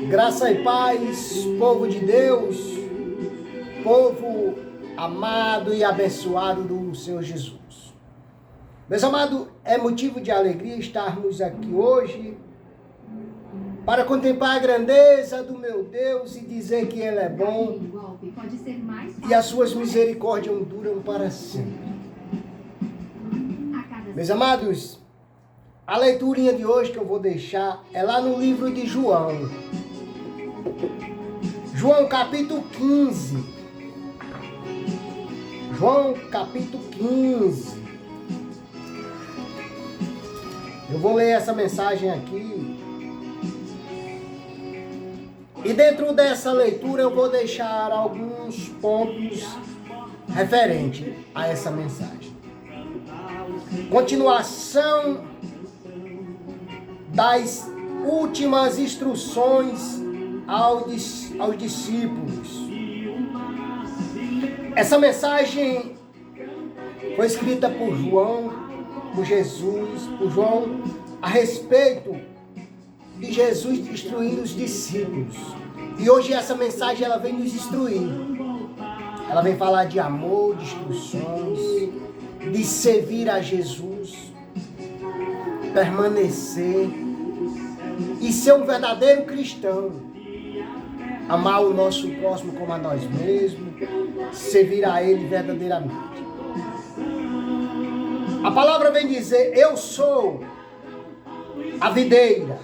Graça e paz, povo de Deus, povo amado e abençoado do Senhor Jesus. Meus amados, é motivo de alegria estarmos aqui hoje para contemplar a grandeza do meu Deus e dizer que Ele é bom e as suas misericórdias duram para sempre. Meus amados, a leiturinha de hoje que eu vou deixar é lá no livro de João. João capítulo 15. João capítulo 15. Eu vou ler essa mensagem aqui. E dentro dessa leitura eu vou deixar alguns pontos referentes a essa mensagem. Continuação das últimas instruções aos discípulos. Essa mensagem foi escrita por João, por Jesus, por João, a respeito de Jesus instruindo os discípulos. E hoje essa mensagem ela vem nos instruir. Ela vem falar de amor, de instruções, de servir a Jesus, permanecer e ser um verdadeiro cristão. Amar o nosso próximo como a nós mesmos, servir a Ele verdadeiramente. A palavra vem dizer: eu sou a videira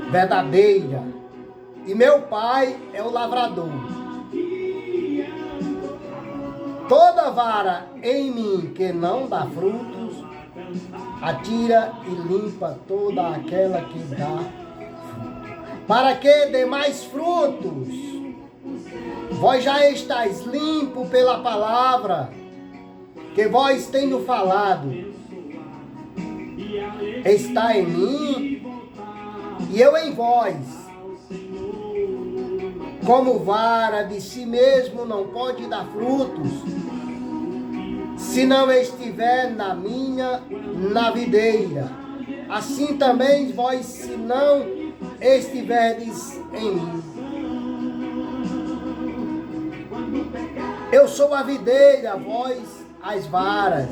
verdadeira e meu Pai é o lavrador. Toda vara em mim que não dá frutos, atira e limpa toda aquela que dá, para que dê mais frutos. Vós já estáis limpo pela palavra que vós tenho falado. Está em mim e eu em vós. Como vara de si mesmo não pode dar frutos, se não estiver na videira. Assim também vós, se não estiverdes em mim. Eu sou a videira, vós as varas.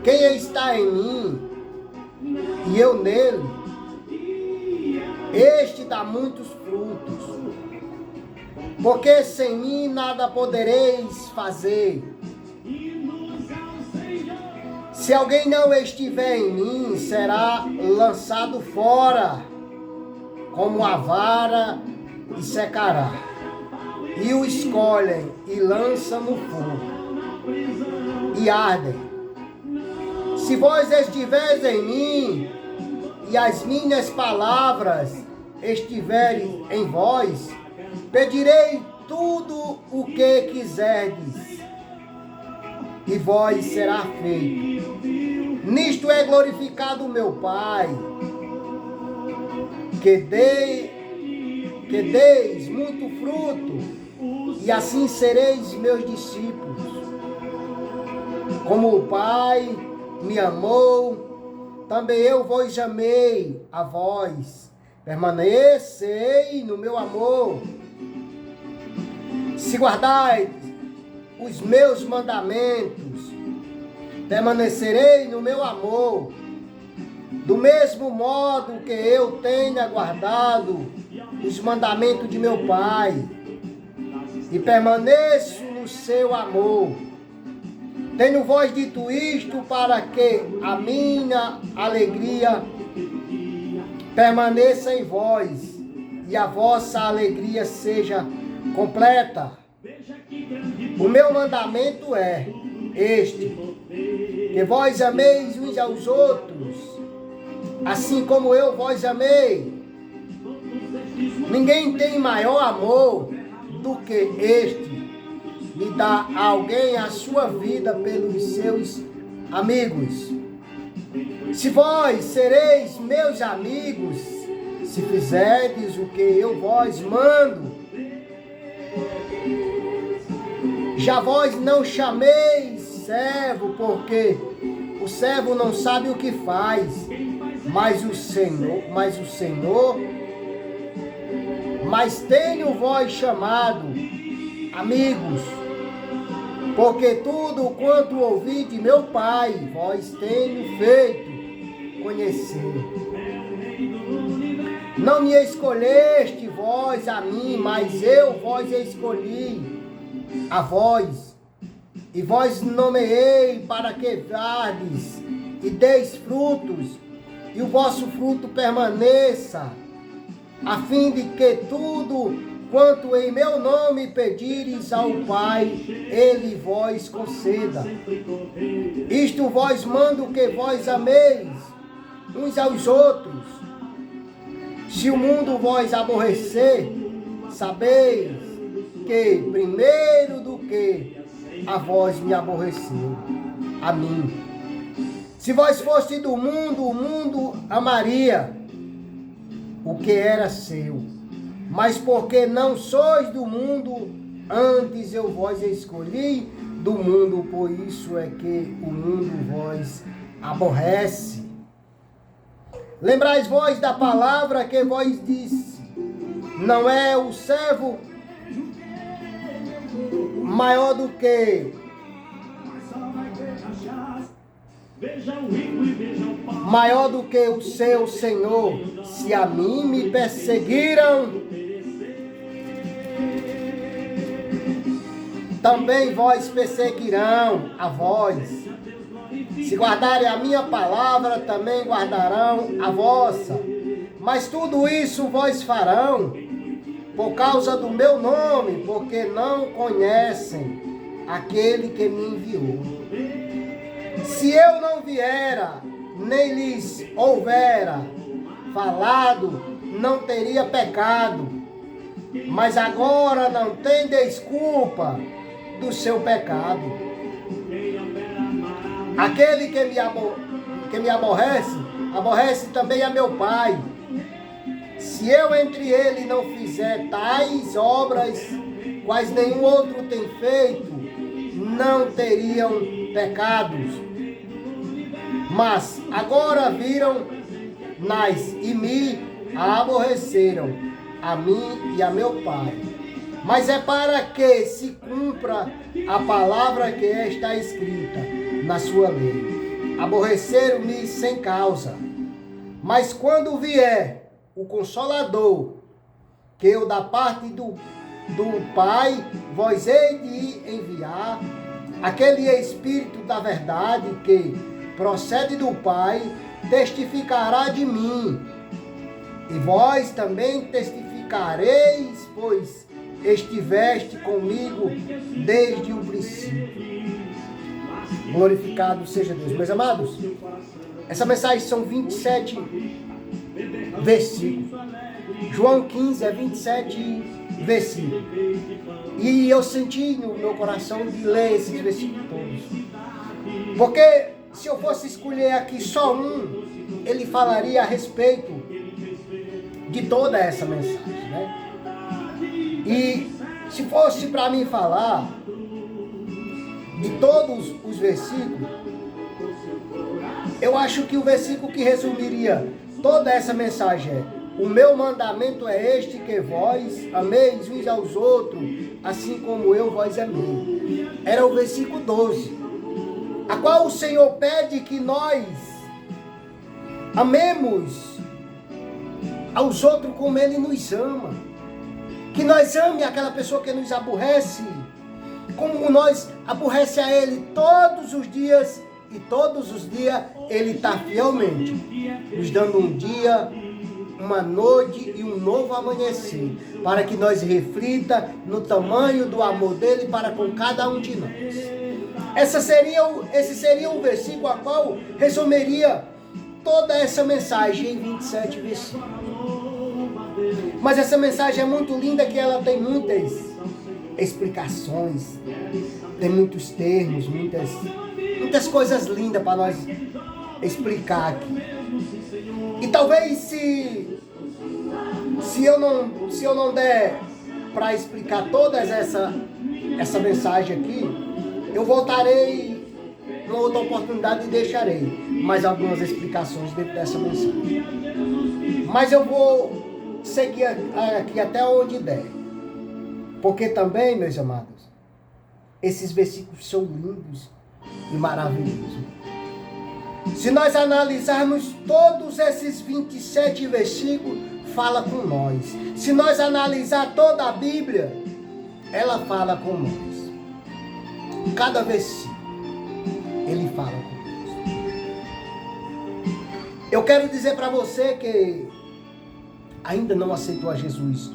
Quem está em mim e eu nele, este dá muitos frutos. Porque sem mim nada podereis fazer. Se alguém não estiver em mim, será lançado fora, como a vara, e secará. E o escolhem e lançam no fogo, e ardem. Se vós estiveres em mim, e as minhas palavras estiverem em vós, pedirei tudo o que quiserdes, e vós será feito. Nisto é glorificado o meu Pai, que deis muito fruto, e assim sereis meus discípulos. Como o Pai me amou, também eu vos amei a vós. Permanecei no meu amor. Se guardais os meus mandamentos, permanecerei no meu amor. Do mesmo modo que eu tenha guardado os mandamentos de meu Pai, e permaneço no seu amor. Tenho vos dito isto para que a minha alegria permaneça em vós e a vossa alegria seja completa. O meu mandamento é este: que vós ameis uns aos outros, assim como eu vos amei. Ninguém tem maior amor do que este, de dar a alguém a sua vida pelos seus amigos. Se vós sereis meus amigos, se fizerdes o que eu vos mando. Já vós não chameis servo, porque o servo não sabe o que faz, mas tenho vós chamado, amigos, porque tudo quanto ouvi de meu Pai, vós tenho feito conhecer. Não me escolheste vós a mim, mas eu vós escolhi a vós, e vós nomeei para que vardes e deis frutos, e o vosso fruto permaneça, a fim de que tudo quanto em meu nome pedires ao Pai, Ele vós conceda. Isto vós mando que vós ameis uns aos outros. Se o mundo vós aborrecer, sabeis que primeiro do que a vós me aborreceu, a mim. Se vós foste do mundo, o mundo amaria o que era seu. Mas porque não sois do mundo, antes eu vós escolhi do mundo, por isso é que o mundo vós aborrece. Lembrais vós da palavra que vós disse, não é o servo maior do que o seu Senhor. Se a mim me perseguiram, também vós perseguirão a vós. Se guardarem a minha palavra, também guardarão a vossa. Mas tudo isso vós farão por causa do meu nome, porque não conhecem aquele que me enviou. Se eu não viera, nem lhes houvera falado, não teria pecado. Mas agora não tem desculpa do seu pecado. Aquele que me aborrece, aborrece também a meu Pai. Se eu entre ele não fizer tais obras, quais nenhum outro tem feito, não teriam pecados. Mas agora viram-nas e me aborreceram, a mim e a meu Pai. Mas é para que se cumpra a palavra que está escrita na sua lei. Aborreceram-me sem causa. Mas quando vier o Consolador, que eu da parte do Pai vos hei de enviar, aquele Espírito da verdade que procede do Pai, testificará de mim. E vós também testificareis, pois estiveste comigo desde o princípio. Glorificado seja Deus. Meus amados, essa mensagem são 27 versículos. João 15 é 27 versículos. E eu senti no meu coração de ler esses versículos todos. Porque se eu fosse escolher aqui só um, ele falaria a respeito de toda essa mensagem, né? E se fosse para mim falar de todos os versículos, eu acho que o versículo que resumiria toda essa mensagem é: o meu mandamento é este, que vós ameis uns aos outros, assim como eu vós amei. Era o versículo 12, a qual o Senhor pede que nós amemos aos outros como Ele nos ama. Que nós ame aquela pessoa que nos aborrece, como nós aborrece a Ele todos os dias, e todos os dias Ele está fielmente nos dando um dia, uma noite e um novo amanhecer, para que nós reflita no tamanho do amor dele para com cada um de nós. Esse seria o versículo a qual resumiria toda essa mensagem em 27 versículos. Mas essa mensagem é muito linda, que ela tem muitas explicações, tem muitos termos, muitas coisas lindas para nós explicar aqui. E talvez se eu não der para explicar toda essa mensagem aqui, eu voltarei numa outra oportunidade e deixarei. mais algumas explicações dentro dessa mensagem. Mas eu vou seguir aqui até onde der. Porque também, meus amados, esses versículos são lindos e maravilhosos. Se nós analisarmos todos esses 27 versículos, fala com nós. Se nós analisar toda a Bíblia, ela fala com nós. Cada versículo, ele fala com nós. Eu quero dizer para você que ainda não aceitou a Jesus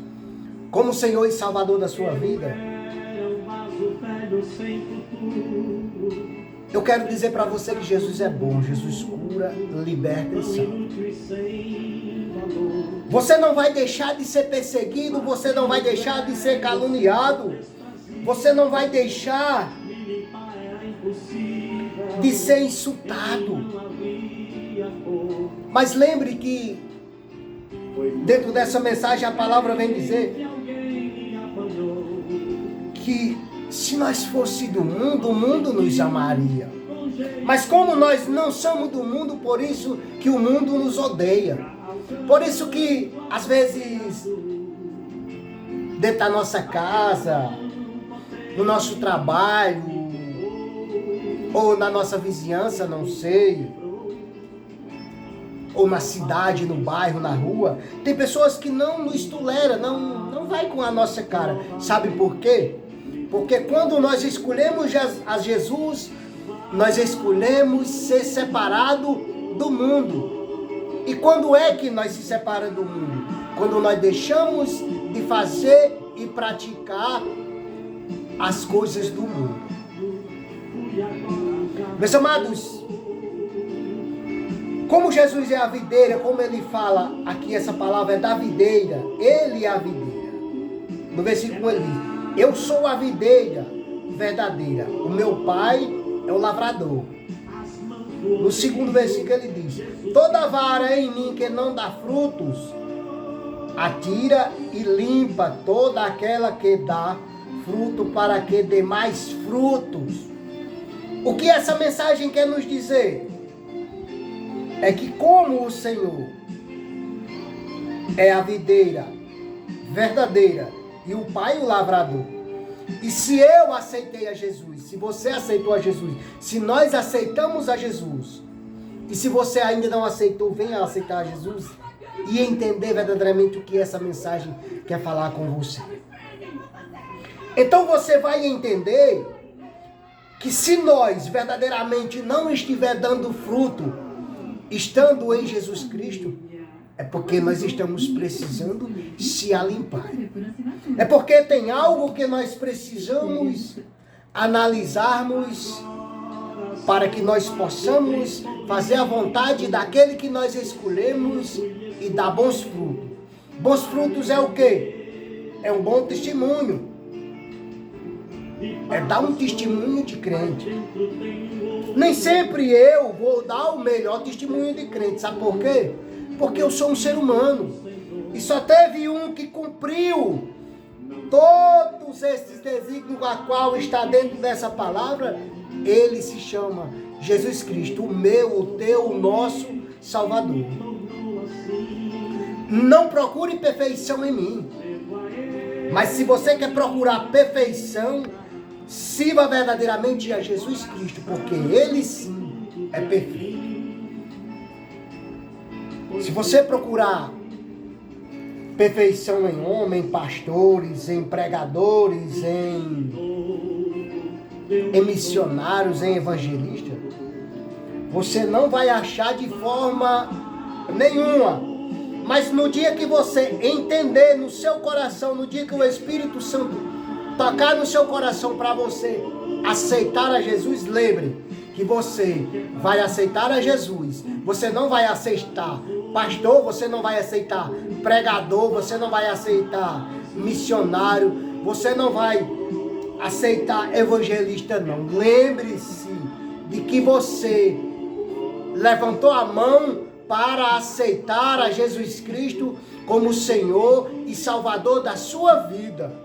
como Senhor e Salvador da sua vida. Eu quero dizer para você que Jesus é bom, Jesus cura, liberta e salva. Você não vai deixar de ser perseguido, você não vai deixar de ser caluniado, você não vai deixar de ser insultado. Mas lembre que dentro dessa mensagem a palavra vem dizer que se nós fosse do mundo, o mundo nos amaria. Mas como nós não somos do mundo, por isso que o mundo nos odeia. Por isso que, às vezes, dentro da nossa casa, no nosso trabalho, ou na nossa vizinhança, não sei, ou na cidade, no bairro, na rua, tem pessoas que não nos toleram, não vai com a nossa cara. Sabe por quê? Porque quando nós escolhemos a Jesus, nós escolhemos ser separado do mundo. E quando é que nós se separamos do mundo? Quando nós deixamos de fazer e praticar as coisas do mundo. Meus amados, como Jesus é a videira, como ele fala aqui, essa palavra é da videira, ele é a videira. No versículo 1 ele diz: eu sou a videira verdadeira, o meu pai é o lavrador. No segundo versículo ele diz: toda vara em mim que não dá frutos, atira e limpa toda aquela que dá fruto, para que dê mais frutos. O que essa mensagem quer nos dizer? É que como o Senhor é a videira verdadeira e o Pai o lavrador, e se eu aceitei a Jesus, se você aceitou a Jesus, se nós aceitamos a Jesus, e se você ainda não aceitou, venha aceitar a Jesus e entender verdadeiramente o que essa mensagem quer falar com você. Então você vai entender que se nós verdadeiramente não estiver dando fruto, estando em Jesus Cristo, é porque nós estamos precisando se alimpar. É porque tem algo que nós precisamos analisarmos para que nós possamos fazer a vontade daquele que nós escolhemos e dar bons frutos. Bons frutos é o quê? É um bom testemunho. É dar um testemunho de crente. Nem sempre eu vou dar o melhor testemunho de crente. Sabe por quê? Porque eu sou um ser humano. E só teve um que cumpriu todos esses desígnios a qual está dentro dessa palavra. Ele se chama Jesus Cristo, o meu, o teu, o nosso Salvador. Não procure perfeição em mim. Mas se você quer procurar perfeição, sirva verdadeiramente a Jesus Cristo, porque Ele sim é perfeito. Se você procurar perfeição em homem, em pastores, em pregadores, em missionários, em evangelistas, você não vai achar de forma nenhuma. Mas no dia que você entender no seu coração, no dia que o Espírito Santo tocar no seu coração para você aceitar a Jesus, lembre que você vai aceitar a Jesus. Você não vai aceitar pastor, você não vai aceitar pregador, você não vai aceitar missionário, você não vai aceitar evangelista, não. Lembre-se de que você levantou a mão para aceitar a Jesus Cristo como Senhor e Salvador da sua vida.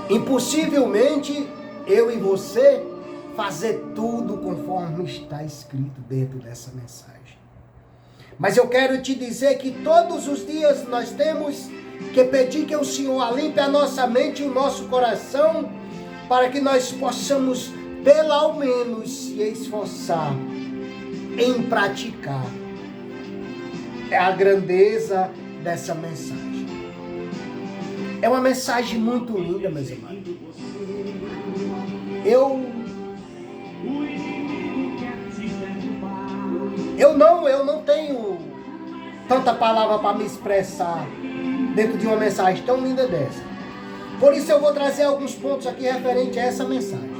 Impossivelmente eu e você fazer tudo conforme está escrito dentro dessa mensagem. Mas eu quero te dizer que todos os dias nós temos que pedir que o Senhor limpe a nossa mente e o nosso coração, para que nós possamos, pelo menos, se esforçar em praticar a grandeza dessa mensagem. É uma mensagem muito linda, meus amados. Eu não tenho tanta palavra para me expressar dentro de uma mensagem tão linda dessa. Por isso eu vou trazer alguns pontos aqui referente a essa mensagem.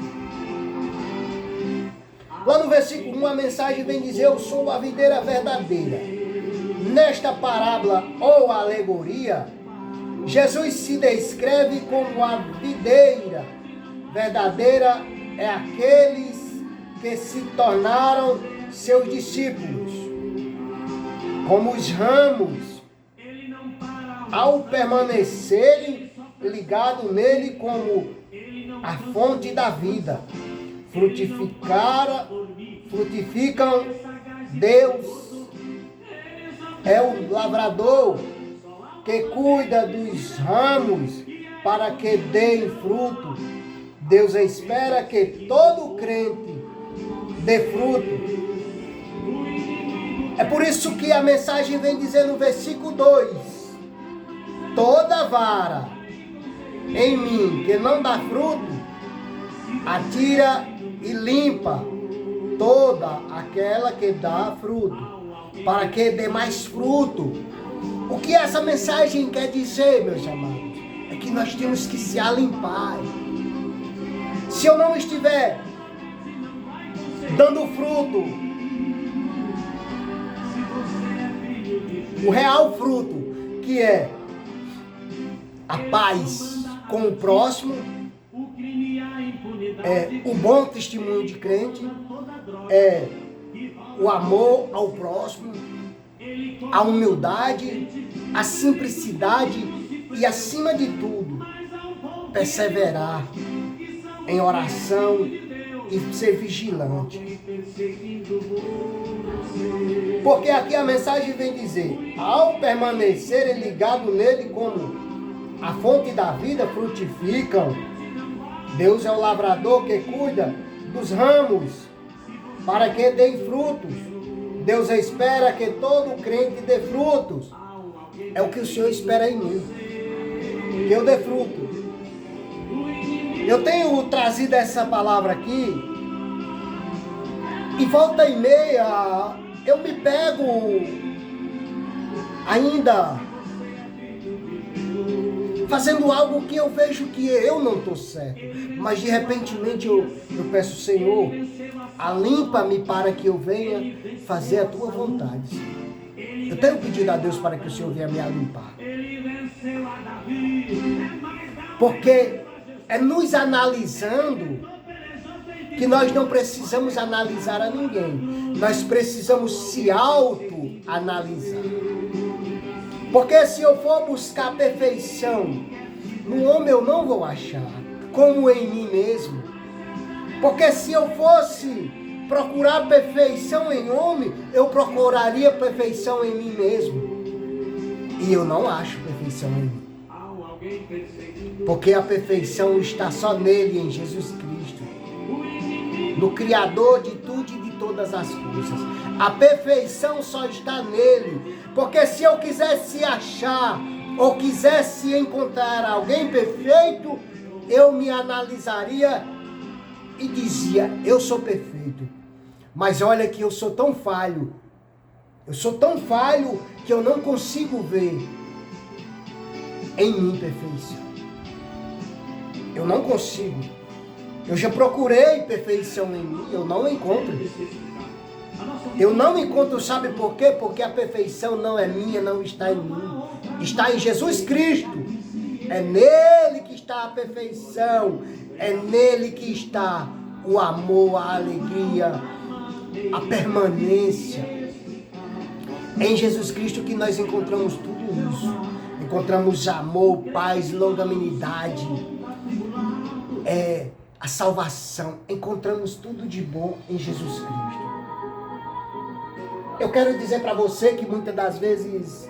Lá no versículo 1, a mensagem vem dizer: eu sou a videira verdadeira. Nesta parábola ou alegoria, Jesus se descreve como a videira verdadeira, é aqueles que se tornaram seus discípulos. Como os ramos, ao permanecerem ligados nele como a fonte da vida, frutificam. Deus é o lavrador que cuida dos ramos para que deem fruto. Deus espera que todo crente dê fruto. É por isso que a mensagem vem dizer no versículo 2: toda vara em mim que não dá fruto, atira e limpa toda aquela que dá fruto, para que dê mais fruto. O que essa mensagem quer dizer, meus amados? É que nós temos que se limpar. Se eu não estiver dando fruto, o real fruto, que é a paz com o próximo, é o bom testemunho de crente, é o amor ao próximo, a humildade, a simplicidade e, acima de tudo, perseverar em oração e ser vigilante. Porque aqui a mensagem vem dizer: ao permanecerem ligados nele como a fonte da vida, frutificam. Deus é o lavrador que cuida dos ramos para que deem frutos. Deus espera que todo crente dê frutos. É o que o Senhor espera em mim, que eu dê fruto. Eu tenho trazido essa palavra aqui, e volta e meia eu me pego ainda fazendo algo que eu vejo que eu não estou certo. Mas de repentemente eu peço: Senhor, limpa-me para que eu venha fazer a tua vontade. Eu tenho pedido a Deus para que o Senhor venha me limpar. Porque é nos analisando que nós não precisamos analisar a ninguém. Nós precisamos se auto-analisar. Porque se eu for buscar perfeição no homem, eu não vou achar, como em mim mesmo. Porque se eu fosse procurar perfeição em homem, eu procuraria perfeição em mim mesmo. E eu não acho perfeição em mim. Porque a perfeição está só nele, em Jesus Cristo, no Criador de tudo e de todas as coisas. A perfeição só está nele. Porque se eu quisesse achar ou quisesse encontrar alguém perfeito, eu me analisaria e dizia: eu sou perfeito. Mas olha que eu sou tão falho. Eu sou tão falho que eu não consigo ver em mim perfeição. Eu não consigo. Eu já procurei perfeição em mim, eu não encontro. Eu não encontro, sabe por quê? Porque a perfeição não é minha, não está em mim. Está em Jesus Cristo. É nele que está a perfeição. É nele que está o amor, a alegria, a permanência. É em Jesus Cristo que nós encontramos tudo isso. Encontramos amor, paz, longanimidade, a salvação, encontramos tudo de bom em Jesus Cristo. Eu quero dizer para você que muitas das vezes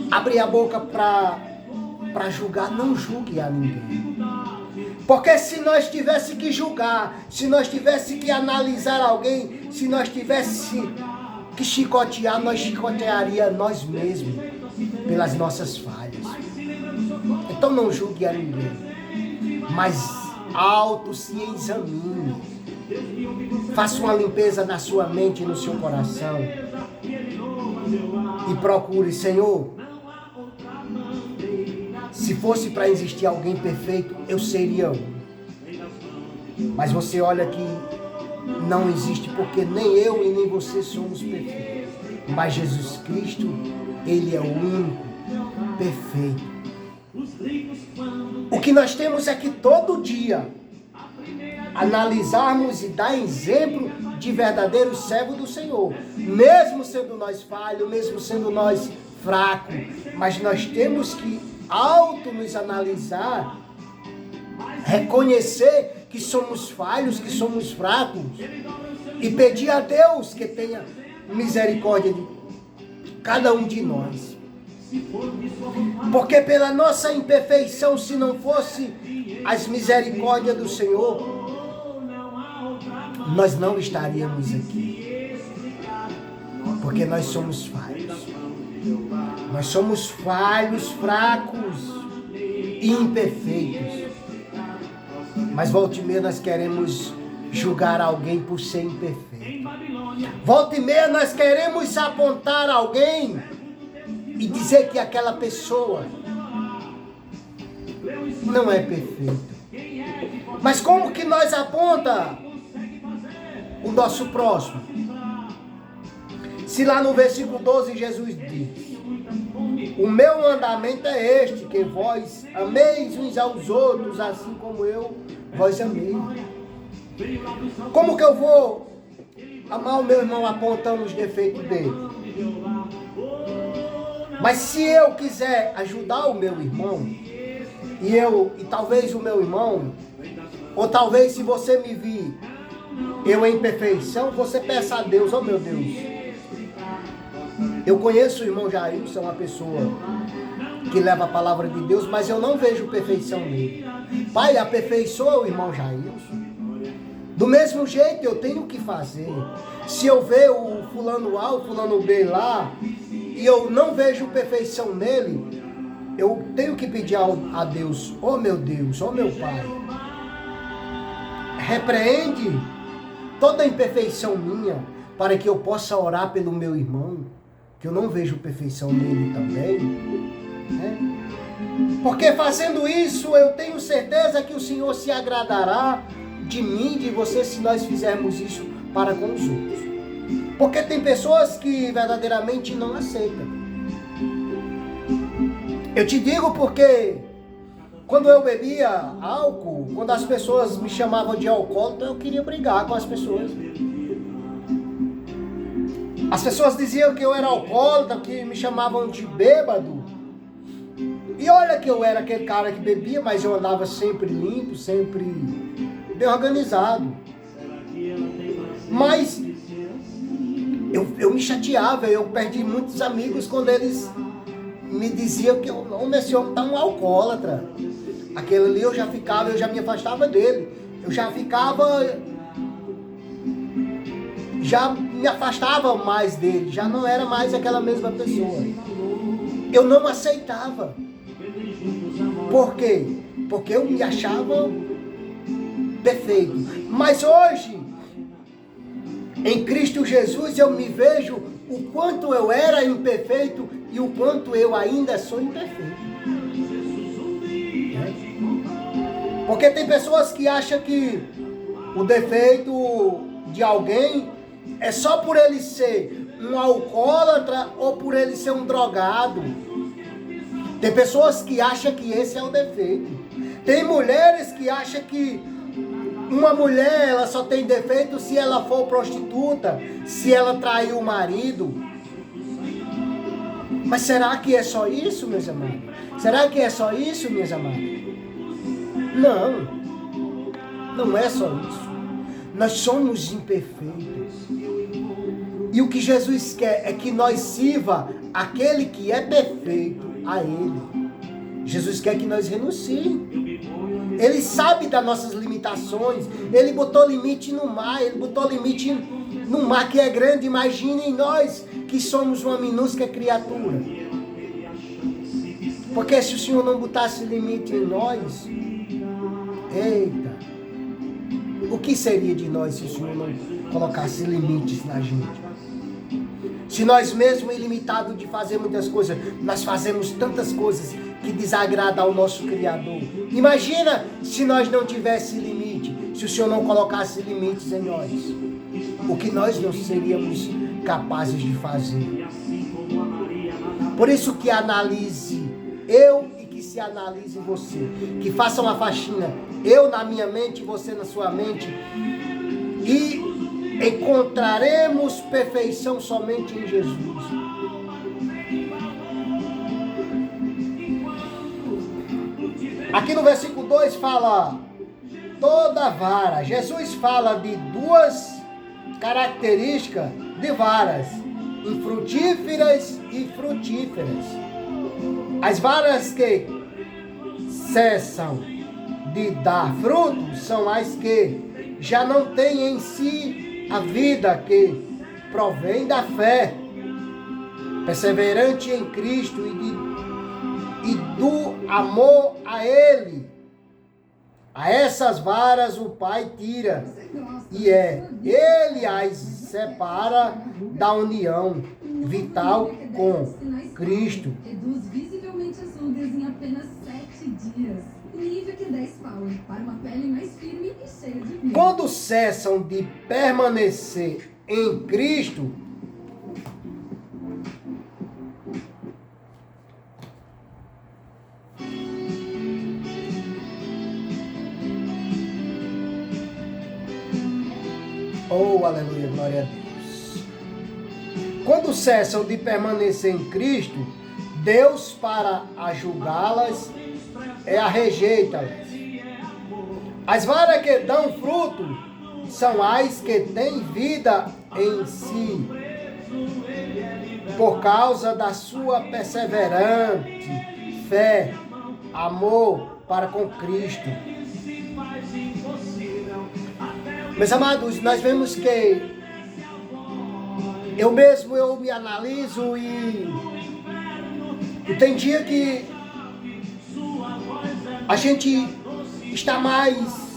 abre a boca para julgar, não julgue a ninguém. Porque se nós tivesse que julgar, se nós tivesse que analisar alguém, se nós tivesse que chicotear, nós chicotearia nós mesmos pelas nossas falhas. Então não julgue a ninguém, mas auto se examine. Faça uma limpeza na sua mente e no seu coração. E procure, Senhor, se fosse para existir alguém perfeito, eu seria um. Mas você olha que não existe, porque nem eu e nem você somos perfeitos. Mas Jesus Cristo, Ele é o único perfeito. O que nós temos é que todo dia analisarmos e dar exemplo de verdadeiros servos do Senhor. Mesmo sendo nós falhos, mesmo sendo nós fracos, mas nós temos que auto nos analisar, reconhecer que somos falhos, que somos fracos e pedir a Deus que tenha misericórdia de cada um de nós. Porque pela nossa imperfeição, se não fosse as misericórdias do Senhor, nós não estaríamos aqui. Porque nós somos falhos. Nós somos falhos, fracos e imperfeitos. Mas volta e meia nós queremos julgar alguém por ser imperfeito. Volta e meia nós queremos apontar alguém e dizer que aquela pessoa não é perfeita. Mas como que nós aponta o nosso próximo? Se lá no versículo 12 Jesus diz: o meu mandamento é este, que vós ameis uns aos outros, assim como eu vós amei. Como que eu vou amar o meu irmão apontando os defeitos dele? Mas se eu quiser ajudar o meu irmão, e talvez o meu irmão, ou talvez se você me vir eu em perfeição, você peça a Deus: oh meu Deus, eu conheço o irmão Jailson, uma pessoa que leva a palavra de Deus, mas eu não vejo perfeição nele. Pai, aperfeiçoa o irmão Jailson. Do mesmo jeito eu tenho que fazer. Se eu ver o fulano A, o fulano B lá, e eu não vejo perfeição nele, eu tenho que pedir a Deus: oh meu Deus, oh meu Pai, repreende toda a imperfeição minha, para que eu possa orar pelo meu irmão, que eu não vejo perfeição nele também, né? Porque fazendo isso, eu tenho certeza que o Senhor se agradará de mim, de você, se nós fizermos isso para com os outros. Porque tem pessoas que verdadeiramente não aceitam. Eu te digo porque quando eu bebia álcool, quando as pessoas me chamavam de alcoólatra, eu queria brigar com as pessoas. As pessoas diziam que eu era alcoólatra, que me chamavam de bêbado. E olha que eu era aquele cara que bebia, mas eu andava sempre limpo, sempre bem organizado. Mas eu me chateava, eu perdi muitos amigos quando eles me diziam que esse homem está um alcoólatra. Aquele ali eu já me afastava dele. Eu já me afastava mais dele, já não era mais aquela mesma pessoa. Eu não aceitava. Por quê? Porque eu me achava perfeito. Mas hoje, em Cristo Jesus, eu me vejo o quanto eu era imperfeito e o quanto eu ainda sou imperfeito. Porque tem pessoas que acham que o defeito de alguém é só por ele ser um alcoólatra ou por ele ser um drogado. Tem pessoas que acham que esse é o defeito. Tem mulheres que acham que uma mulher ela só tem defeito se ela for prostituta, se ela trair o marido. Mas será que é só isso, meus amados? Será que é só isso, minhas amadas? Não, não é só isso. Nós somos imperfeitos. E o que Jesus quer é que nós sirva aquele que é perfeito a Ele. Jesus quer que nós renunciemos. Ele sabe das nossas limitações. Ele botou limite no mar. Ele botou limite no mar que é grande. Imaginem nós que somos uma minúscula criatura. Porque se o Senhor não botasse limite em nós, eita, o que seria de nós se o Senhor não colocasse limites na gente? Se nós mesmos, ilimitados de fazer muitas coisas, nós fazemos tantas coisas que desagradam ao nosso Criador. Imagina se nós não tivéssemos limite, se o Senhor não colocasse limites em nós. O que nós não seríamos capazes de fazer. Por isso que analise eu e que se analise você. Que faça uma faxina, eu na minha mente, você na sua mente. E encontraremos perfeição somente em Jesus. Aqui no versículo 2 fala toda vara. Jesus fala de duas características de varas, infrutíferas e frutíferas. As varas que cessam de dar frutos são as que já não têm em si a vida que provém da fé, perseverante em Cristo e do amor a Ele. A essas varas o Pai tira, e Ele as separa da união vital com Cristo. Reduz visivelmente as rugas em apenas 7 dias. Nível que 10 power para uma pele mais firme e cheia de vida. Quando cessam de permanecer em Cristo, oh, aleluia, glória a Deus. Quando cessam de permanecer em Cristo, Deus, para a julgá-las, a rejeita-las. As varas que dão fruto são as que têm vida em si, por causa da sua perseverante fé, amor para com Cristo. Meus amados, nós vemos que eu me analiso e tem dia que a gente está mais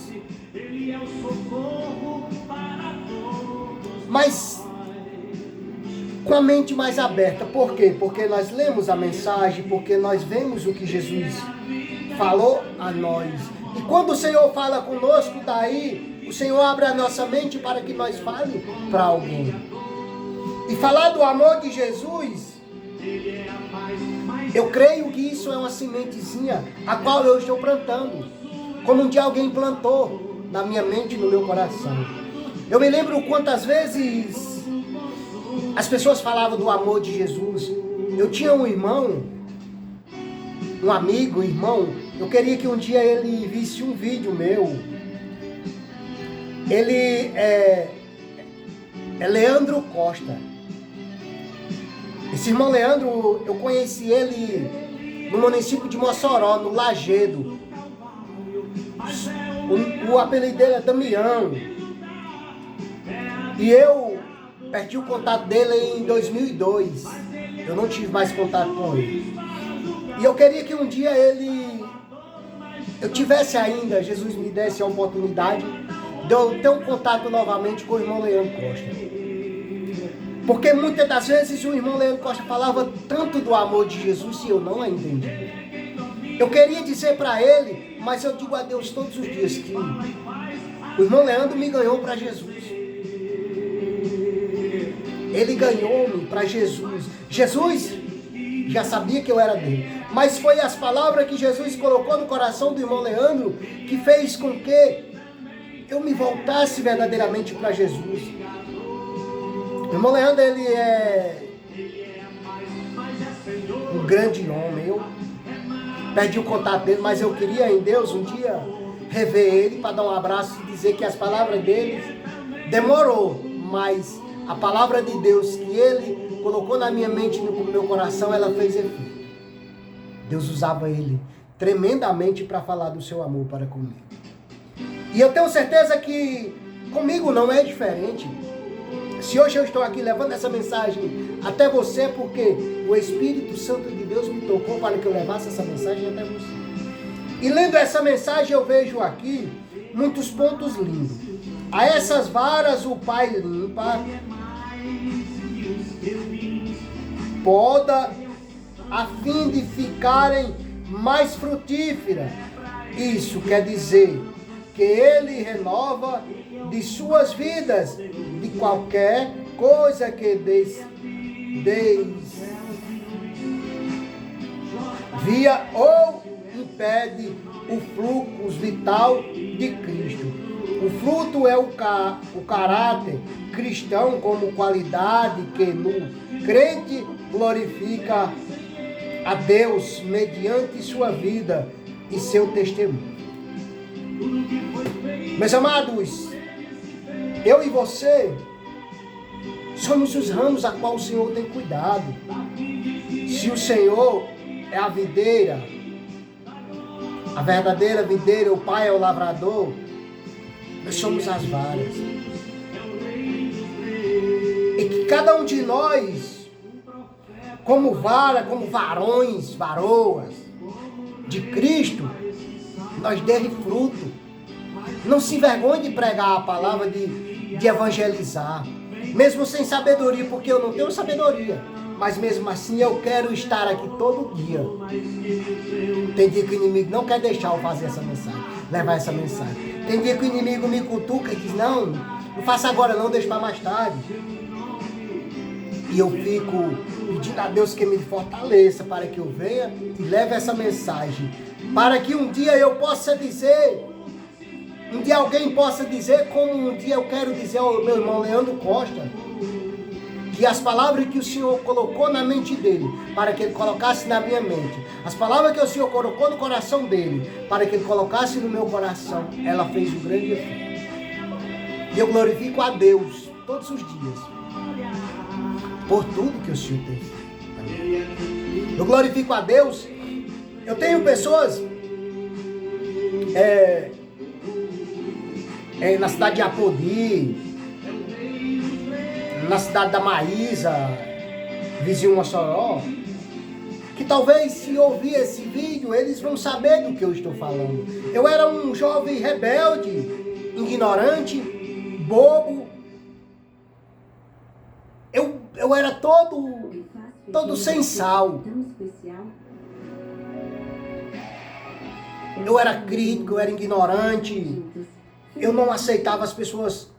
com a mente mais aberta. Por quê? Porque nós lemos a mensagem, porque nós vemos o que Jesus falou a nós. E quando o Senhor fala conosco, daí o Senhor abre a nossa mente para que nós falemos para alguém. E falar do amor de Jesus, eu creio que isso é uma sementezinha a qual eu estou plantando, como um dia alguém plantou na minha mente e no meu coração. Eu me lembro quantas vezes as pessoas falavam do amor de Jesus. Eu tinha um irmão, um amigo, irmão, eu queria que um dia ele visse um vídeo meu. Ele é Leandro Costa. Esse irmão Leandro, eu conheci ele no município de Mossoró, no Lagedo. O apelido dele é Damião. E eu perdi o contato dele em 2002. Eu não tive mais contato com ele. E eu queria que um dia eu tivesse ainda, Jesus me desse a oportunidade de eu ter um contato novamente com o irmão Leandro Costa. Porque muitas das vezes o irmão Leandro Costa falava tanto do amor de Jesus e eu não a entendi. Eu queria dizer para ele, mas eu digo a Deus todos os dias que o irmão Leandro me ganhou para Jesus. Ele ganhou-me para Jesus. Jesus já sabia que eu era dele. Mas foi as palavras que Jesus colocou no coração do irmão Leandro que fez com que eu me voltasse verdadeiramente para Jesus. O irmão Leandro, ele é um grande homem. Eu perdi o contato dele, mas eu queria em Deus um dia rever ele, para dar um abraço e dizer que as palavras dele demorou, mas a palavra de Deus que ele colocou na minha mente e no meu coração, ela fez efeito. Deus usava ele tremendamente para falar do seu amor para comigo. E eu tenho certeza que comigo não é diferente. Se hoje eu estou aqui levando essa mensagem até você, porque o Espírito Santo de Deus me tocou para que eu levasse essa mensagem até você. E lendo essa mensagem eu vejo aqui muitos pontos lindos. A essas varas o Pai limpa, poda, a fim de ficarem mais frutíferas. Isso quer dizer que Ele renova de suas vidas, de qualquer coisa que desvia ou impede o fluxo vital de Cristo. O fruto é o caráter cristão como qualidade que no crente glorifica a Deus mediante sua vida e seu testemunho. Meus amados, eu e você somos os ramos a qual o Senhor tem cuidado. Se o Senhor é a videira, a verdadeira videira, o Pai é o lavrador, nós somos as varas. E que cada um de nós, como vara, como varões, varoas de Cristo, nós dê fruto. Não se envergonhe de pregar a palavra, de evangelizar. Mesmo sem sabedoria, porque eu não tenho sabedoria. Mas mesmo assim eu quero estar aqui todo dia. Tem dia que o inimigo não quer deixar eu fazer essa mensagem, levar essa mensagem. Tem dia que o inimigo me cutuca e diz, não faça agora não, deixa para mais tarde. E eu fico pedindo a Deus que me fortaleça para que eu venha e leve essa mensagem. Para que um dia eu possa dizer, um dia alguém possa dizer, como um dia eu quero dizer ao meu irmão Leandro Costa, que as palavras que o Senhor colocou na mente dele, para que ele colocasse na minha mente, as palavras que o Senhor colocou no coração dele, para que ele colocasse no meu coração, ela fez um grande efeito. E eu glorifico a Deus todos os dias, por tudo que o Senhor tem feito. Eu glorifico a Deus. Eu tenho pessoas na cidade de Apodi, na cidade da Maísa, vizinho Mossoró, que talvez se ouvir esse vídeo, eles vão saber do que eu estou falando. Eu era um jovem rebelde, ignorante, bobo. Eu era todo sem sal. Eu era crítico, eu era ignorante. Eu não aceitava as pessoas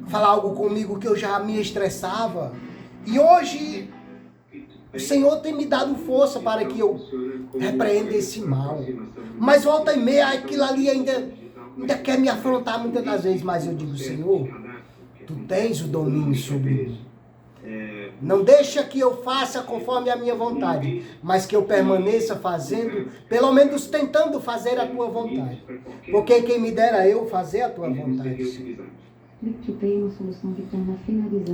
falar algo comigo que eu já me estressava. E hoje o Senhor tem me dado força para que eu repreenda esse mal. Mas volta e meia, aquilo ali ainda quer me afrontar muitas das vezes. Mas eu digo, Senhor, Tu tens o domínio sobre mim. Não deixa que eu faça conforme a minha vontade, mas que eu permaneça fazendo, pelo menos tentando fazer a Tua vontade. Porque quem me dera eu fazer a Tua vontade, Senhor.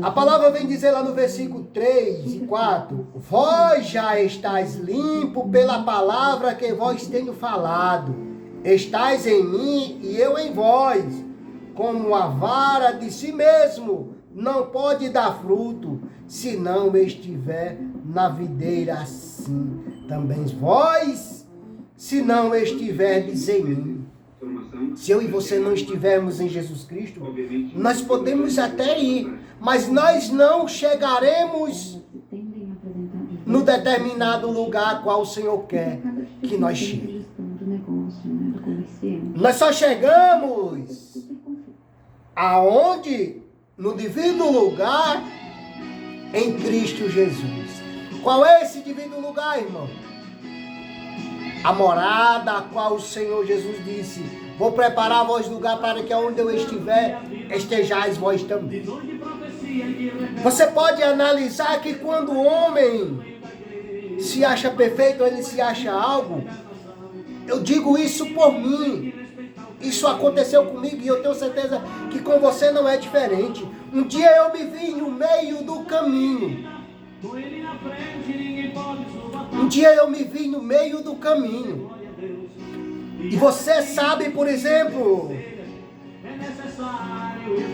A palavra vem dizer lá no versículo 3 e 4, vós já estáis limpo pela palavra que vós tenho falado. Estais em mim e eu em vós, como a vara de si mesmo não pode dar fruto, se não estiver na videira, assim também vós, se não estiverdes em mim. Se eu e você não estivermos em Jesus Cristo, nós podemos até ir, mas nós não chegaremos no determinado lugar qual o Senhor quer que nós cheguemos. Nós só chegamos aonde? No devido lugar em Cristo Jesus. Qual é esse devido lugar, irmão? A morada a qual o Senhor Jesus disse, vou preparar a vós lugar para que onde eu estiver, estejais vós também. Você pode analisar que quando o homem se acha perfeito, ele se acha algo. Eu digo isso por mim. Isso aconteceu comigo e eu tenho certeza que com você não é diferente. Um dia eu me vi no meio do caminho. Um dia eu me vi no meio do caminho. E você sabe, por exemplo,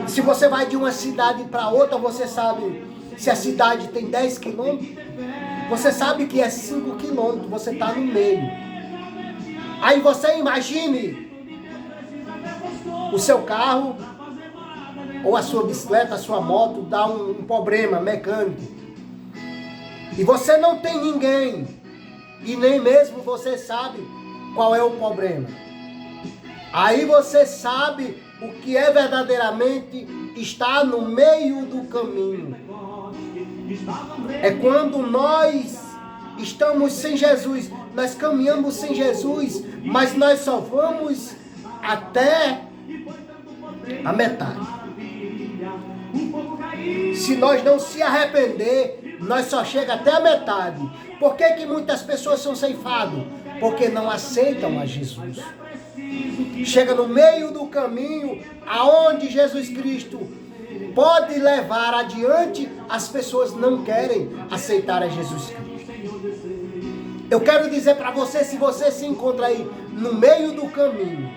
se você vai de uma cidade para outra, você sabe se a cidade tem 10 quilômetros, você sabe que é 5 quilômetros, você está no meio. Aí você imagine o seu carro, ou a sua bicicleta, a sua moto, dá um problema mecânico. E você não tem ninguém, e nem mesmo você sabe qual é o problema. Aí você sabe o que é verdadeiramente estar no meio do caminho. É quando nós estamos sem Jesus, nós caminhamos sem Jesus, mas nós só vamos até a metade. Se nós não se arrepender, nós só chega até a metade. Por que que muitas pessoas são ceifadas? Porque não aceitam a Jesus. Chega no meio do caminho, aonde Jesus Cristo pode levar adiante, as pessoas não querem aceitar a Jesus Cristo. Eu quero dizer para você, se você se encontra aí no meio do caminho,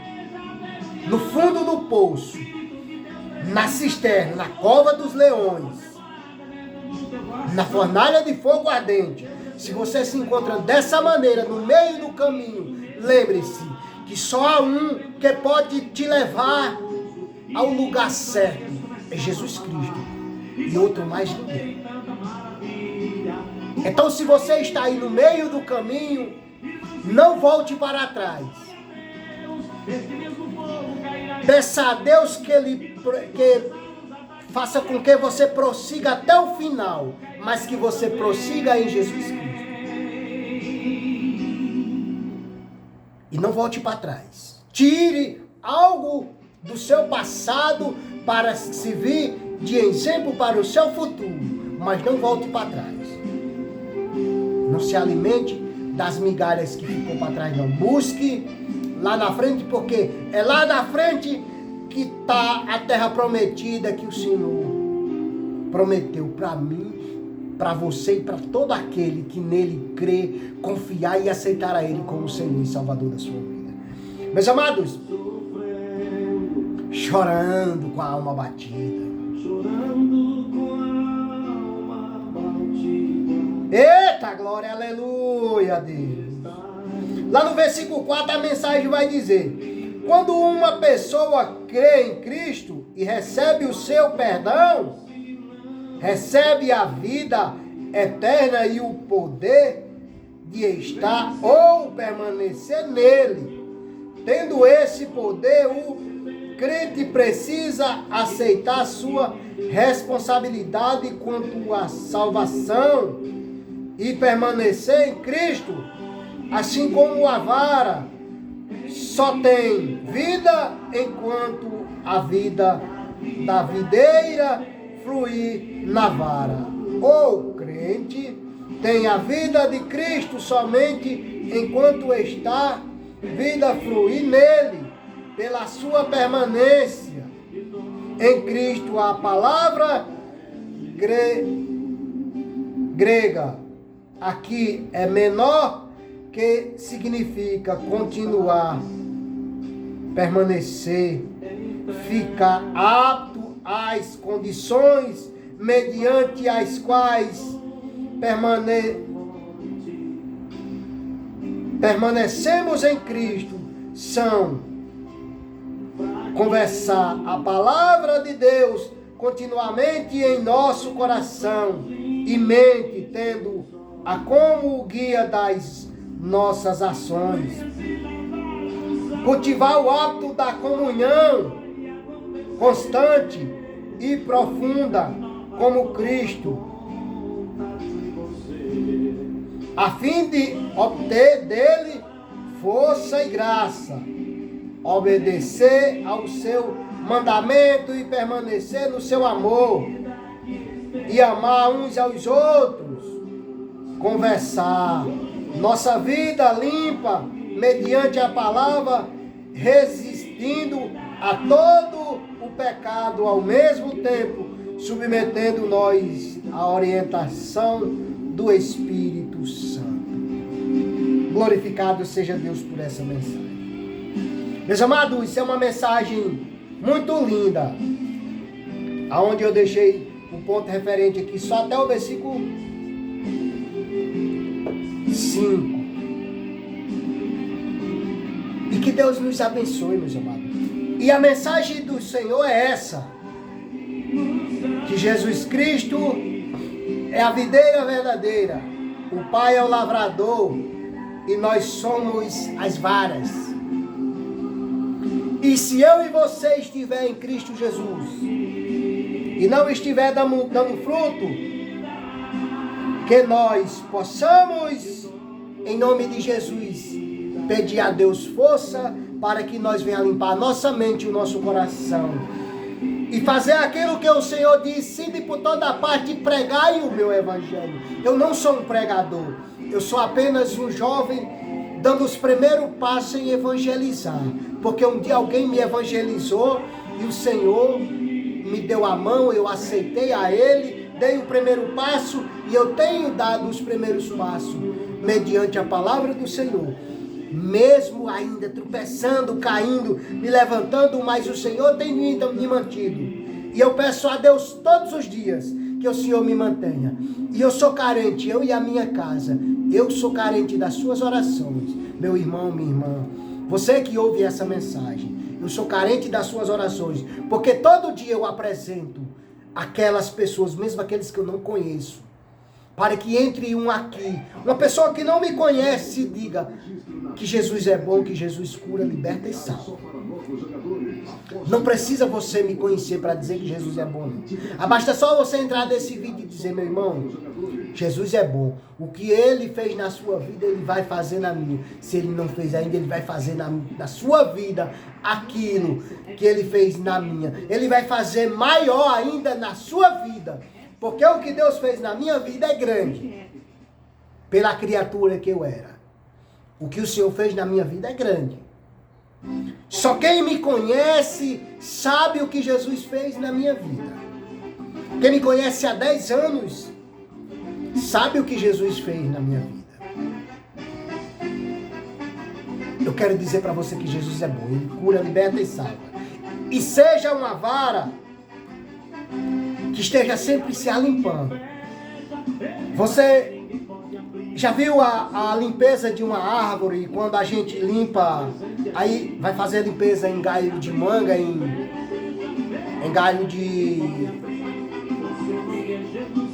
no fundo do poço, na cisterna, na cova dos leões, na fornalha de fogo ardente, se você se encontra dessa maneira, no meio do caminho, lembre-se que só há um que pode te levar ao lugar certo, é Jesus Cristo, e outro mais ninguém. Então, se você está aí no meio do caminho, não volte para trás. Peça a Deus que faça com que você prossiga até o final, mas que você prossiga em Jesus Cristo. E não volte para trás. Tire algo do seu passado para servir de exemplo para o seu futuro, mas não volte para trás. Não se alimente das migalhas que ficou para trás, não. Busque lá na frente, porque é lá na frente que está a terra prometida que o Senhor prometeu para mim, para você e para todo aquele que nele crê, confiar e aceitar a Ele como Senhor e Salvador da sua vida. Meus amados, chorando com a alma batida. Eita, glória, aleluia, Deus. Lá no versículo 4 a mensagem vai dizer: quando uma pessoa crê em Cristo e recebe o seu perdão, recebe a vida eterna e o poder de estar ou permanecer nele. Tendo esse poder, o crente precisa aceitar sua responsabilidade quanto à salvação e permanecer em Cristo, assim como a vara só tem vida enquanto a vida da videira fluir na vara. O crente tem a vida de Cristo somente enquanto está vida fluir nele, pela sua permanência em Cristo. A palavra grega aqui é menor, que significa continuar, permanecer, ficar apto às condições mediante as quais permanecemos em Cristo, são conversar a palavra de Deus continuamente em nosso coração e mente, tendo a como guia das nossas ações. Cultivar o hábito da comunhão constante e profunda como Cristo, a fim de obter dele força e graça, obedecer ao seu mandamento e permanecer no seu amor, e amar uns aos outros, conversar nossa vida limpa mediante a palavra, resistir resistindo a todo o pecado, ao mesmo tempo submetendo nós à orientação do Espírito Santo. Glorificado seja Deus por essa mensagem. Meus amados, isso é uma mensagem muito linda, aonde eu deixei um ponto referente aqui só até o versículo 5. E que Deus nos abençoe, meus amados. E a mensagem do Senhor é essa: que Jesus Cristo é a videira verdadeira, o Pai é o lavrador e nós somos as varas. E se eu e você estiver em Cristo Jesus e não estiver dando fruto, que nós possamos, em nome de Jesus, pedir a Deus força para que nós venha limpar nossa mente e o nosso coração e fazer aquilo que o Senhor disse: ide por toda parte e pregai o meu evangelho. Eu não sou um pregador, eu sou apenas um jovem dando os primeiros passos em evangelizar, porque um dia alguém me evangelizou e o Senhor me deu a mão, eu aceitei a Ele, dei o primeiro passo e eu tenho dado os primeiros passos mediante a palavra do Senhor. Mesmo ainda tropeçando, caindo, me levantando, mas o Senhor tem me mantido. E eu peço a Deus todos os dias que o Senhor me mantenha. E eu sou carente, eu e a minha casa, eu sou carente das suas orações. Meu irmão, minha irmã, você que ouve essa mensagem, eu sou carente das suas orações, porque todo dia eu apresento aquelas pessoas, mesmo aqueles que eu não conheço, para que entre um aqui, uma pessoa que não me conhece, e diga que Jesus é bom, que Jesus cura, liberta e salva. Não precisa você me conhecer para dizer que Jesus é bom. Basta só você entrar nesse vídeo e dizer: meu irmão, Jesus é bom. O que Ele fez na sua vida, Ele vai fazer na minha. Se Ele não fez ainda, Ele vai fazer na sua vida aquilo que Ele fez na minha. Ele vai fazer maior ainda na sua vida. Porque o que Deus fez na minha vida é grande. Pela criatura que eu era. O que o Senhor fez na minha vida é grande. Só quem me conhece sabe o que Jesus fez na minha vida. Quem me conhece há 10 anos sabe o que Jesus fez na minha vida. Eu quero dizer para você que Jesus é bom. Ele cura, liberta e salva. E seja uma vara que esteja sempre se limpando. Você já viu a limpeza de uma árvore? Quando a gente limpa, aí vai fazer a limpeza em galho de manga, em galho de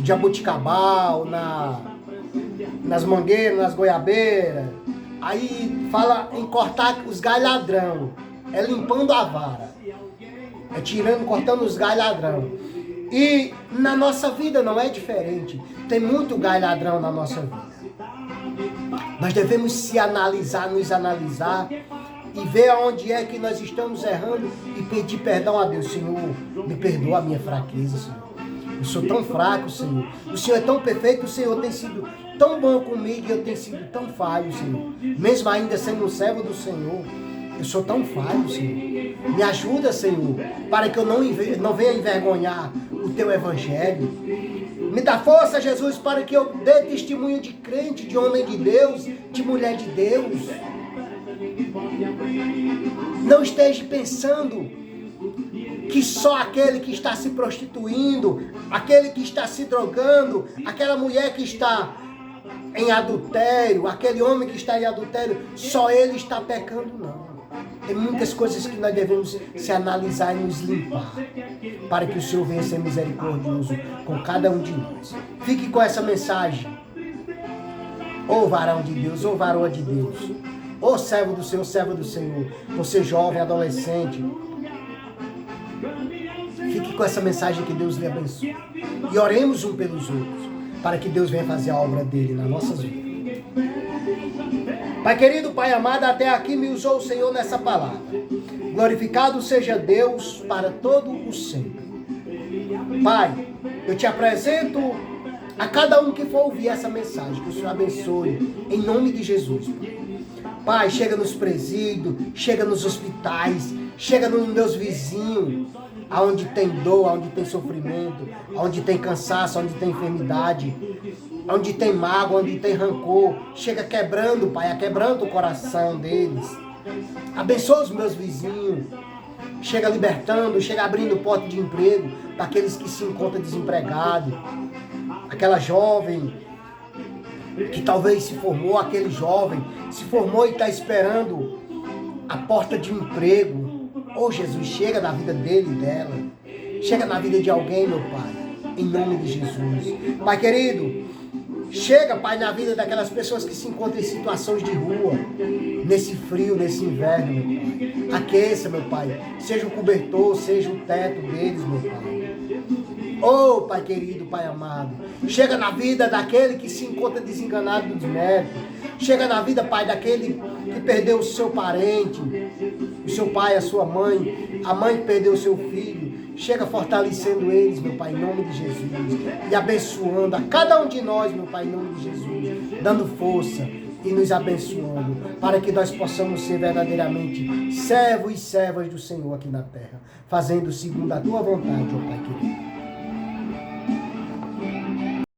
jabuticabal, nas mangueiras, nas goiabeiras. Aí fala em cortar os galhos ladrão. É limpando a vara. É tirando, cortando os galhos ladrão. E na nossa vida não é diferente. Tem muito galho ladrão na nossa vida. Nós devemos se analisar, nos analisar e ver aonde é que nós estamos errando e pedir perdão a Deus. Senhor, me perdoa a minha fraqueza, Senhor. Eu sou tão fraco, Senhor. O Senhor é tão perfeito, o Senhor tem sido tão bom comigo e eu tenho sido tão falho, Senhor. Mesmo ainda sendo um servo do Senhor, eu sou tão falho, Senhor. Me ajuda, Senhor, para que eu não venha envergonhar o Teu Evangelho. Me dá força, Jesus, para que eu dê testemunho de crente, de homem de Deus, de mulher de Deus. Não esteja pensando que só aquele que está se prostituindo, aquele que está se drogando, aquela mulher que está em adultério, aquele homem que está em adultério, só ele está pecando, não. Tem muitas coisas que nós devemos se analisar e nos limpar, para que o Senhor venha ser misericordioso com cada um de nós. Fique com essa mensagem. Ô varão de Deus, ô varoa de Deus, ô servo do Senhor, você jovem, adolescente, fique com essa mensagem, que Deus lhe abençoe. E oremos um pelos outros, para que Deus venha fazer a obra dele nas nossas vidas. Pai querido, Pai amado, até aqui me usou o Senhor nessa palavra. Glorificado seja Deus para todo o sempre. Pai, eu te apresento a cada um que for ouvir essa mensagem, que o Senhor abençoe, em nome de Jesus. Pai, chega nos presídios, chega nos hospitais, Chega nos meus vizinhos, aonde tem dor, aonde tem sofrimento, aonde tem cansaço, aonde tem enfermidade, onde tem mágoa, onde tem rancor. Chega quebrando, Pai, quebrando o coração deles. Abençoa os meus vizinhos. Chega libertando, chega abrindo porta de emprego para aqueles que se encontram desempregados. Aquela jovem que talvez se formou, aquele jovem se formou e está esperando a porta de emprego. Oh, Jesus, chega na vida dele e dela. Chega na vida de alguém, meu Pai, em nome de Jesus. Pai querido, chega, Pai, na vida daquelas pessoas que se encontram em situações de rua, nesse frio, nesse inverno, meu Pai. Aqueça, meu Pai, seja o cobertor, seja o teto deles, meu Pai. Oh, Pai querido, Pai amado, chega na vida daquele que se encontra desenganado dos médicos. Chega na vida, Pai, daquele que perdeu o seu parente, o seu pai, a sua mãe, a mãe que perdeu o seu filho. Chega fortalecendo eles, meu Pai, em nome de Jesus. E abençoando a cada um de nós, meu Pai, em nome de Jesus. Dando força e nos abençoando, para que nós possamos ser verdadeiramente servos e servas do Senhor aqui na terra. Fazendo segundo a tua vontade, ó Pai querido.